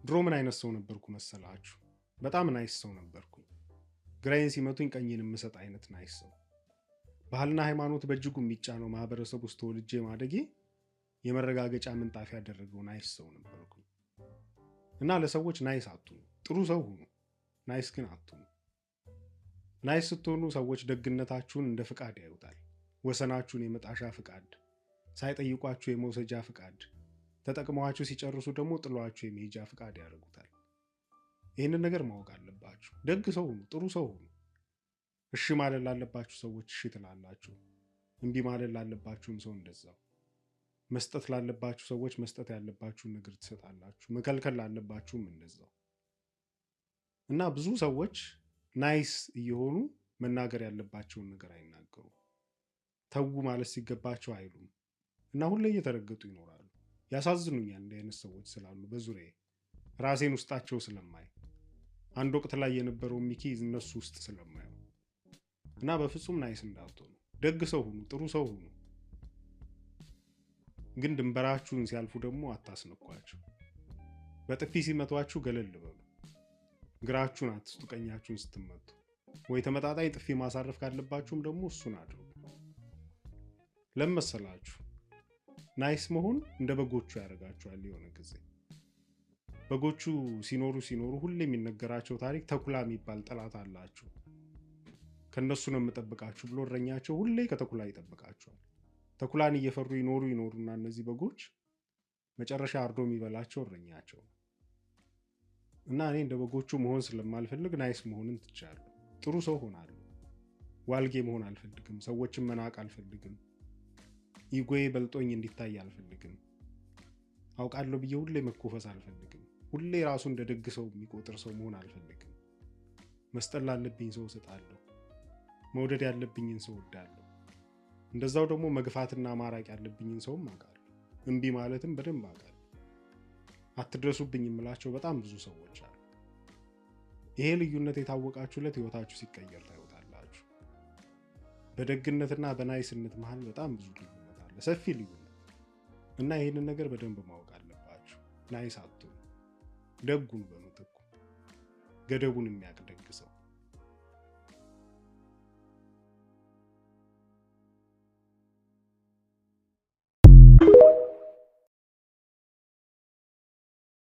ድሮ ምን አይነት ሰው ነበርኩ መሰላችሁ? በጣም ናይስ ሰው ነበርኩ። ግራዬን ሲመቱኝ ቀኝን የምሰጥ አይነት ናይስ ሰው። ባህልና ሃይማኖት በእጅጉ የሚጫነው ማህበረሰብ ውስጥ ተወልጄ ማደጌ የመረጋገጫ ምንጣፍ ያደረገው ናይስ ሰው ነበርኩ። እና ለሰዎች ናይስ አትሁኑ፣ ጥሩ ሰው ሁኑ። ናይስ ግን አትሁኑ። ናይስ ስትሆኑ ሰዎች ደግነታችሁን እንደ ፍቃድ ያዩታል። ወሰናችሁን የመጣሻ ፍቃድ፣ ሳይጠይቋችሁ የመውሰጃ ፍቃድ፣ ተጠቅመዋችሁ ሲጨርሱ ደግሞ ጥሏችሁ የመሄጃ ፍቃድ ያደርጉታል። ይህንን ነገር ማወቅ አለባችሁ። ደግ ሰው ሁኑ፣ ጥሩ ሰው ሁኑ። እሺ ማለት ላለባችሁ ሰዎች እሺ ትላላችሁ። እምቢ ማለት ላለባችሁም ሰው እንደዛው። መስጠት ላለባችሁ ሰዎች መስጠት ያለባችሁን ነገር ትሰጣላችሁ። መከልከል ላለባችሁም እንደዛው። እና ብዙ ሰዎች ናይስ እየሆኑ መናገር ያለባቸውን ነገር አይናገሩም። ተዉ ማለት ሲገባቸው አይሉም እና ሁሌ እየተረገጡ ይኖራሉ። ያሳዝኑኛል እንዲህ አይነት ሰዎች ስላሉ በዙሪያዬ፣ ራሴን ውስጣቸው ስለማይ፣ አንድ ወቅት ላይ የነበረው ሚኪ እነሱ ውስጥ ስለማየው እና በፍጹም ናይስ እንዳትሆኑ። ደግ ሰው ሁኑ፣ ጥሩ ሰው ሁኑ። ግን ድንበራችሁን ሲያልፉ ደግሞ አታስነኳቸው። በጥፊ ሲመቷችሁ ገለል በሉ። ግራችሁን አትስጡ ቀኛችሁን ስትመቱ። ወይ ተመጣጣኝ ጥፊ ማሳረፍ ካለባችሁም ደግሞ እሱን አድርጉ። ለመሰላችሁ ናይስ መሆን እንደ በጎቹ ያደርጋችኋል። የሆነ ጊዜ በጎቹ ሲኖሩ ሁሌ የሚነገራቸው ታሪክ ተኩላ የሚባል ጠላት አላችሁ፣ ከነሱ ነው የምጠብቃችሁ ብሎ እረኛቸው ሁሌ ከተኩላ ይጠብቃቸዋል። ተኩላን እየፈሩ ይኖሩና እነዚህ በጎች መጨረሻ አርዶ የሚበላቸው እረኛቸው እና እኔ እንደ በጎቹ መሆን ስለማልፈልግ ናይስ መሆንን ትቻለሁ። ጥሩ ሰው ሆናለሁ። ዋልጌ መሆን አልፈልግም። ሰዎችን መናቅ አልፈልግም። ኢጎዬ በልጦኝ እንዲታይ አልፈልግም። አውቃለሁ ብዬ ሁሌ መኮፈስ አልፈልግም። ሁሌ ራሱ እንደ ደግ ሰው የሚቆጥር ሰው መሆን አልፈልግም። መስጠት ላለብኝ ሰው እሰጣለሁ። መውደድ ያለብኝን ሰው እወዳለሁ። እንደዛው ደግሞ መግፋትና ማራቅ ያለብኝን ሰውም አውቃለሁ። እምቢ ማለትም በደንብ አውቃለሁ። አትድረሱብኝ የምላቸው በጣም ብዙ ሰዎች አሉ። ይሄ ልዩነት የታወቃችሁለት ህይወታችሁ ሲቀየር ታዩታላችሁ። በደግነትና በናይስነት መሀል በጣም ብዙ ልዩነት አለ፣ ሰፊ ልዩነት እና ይህንን ነገር በደንብ ማወቅ አለባችሁ። ናይስ አትሁኑ፣ ደጉን በምትኩ ገደቡን የሚያውቅ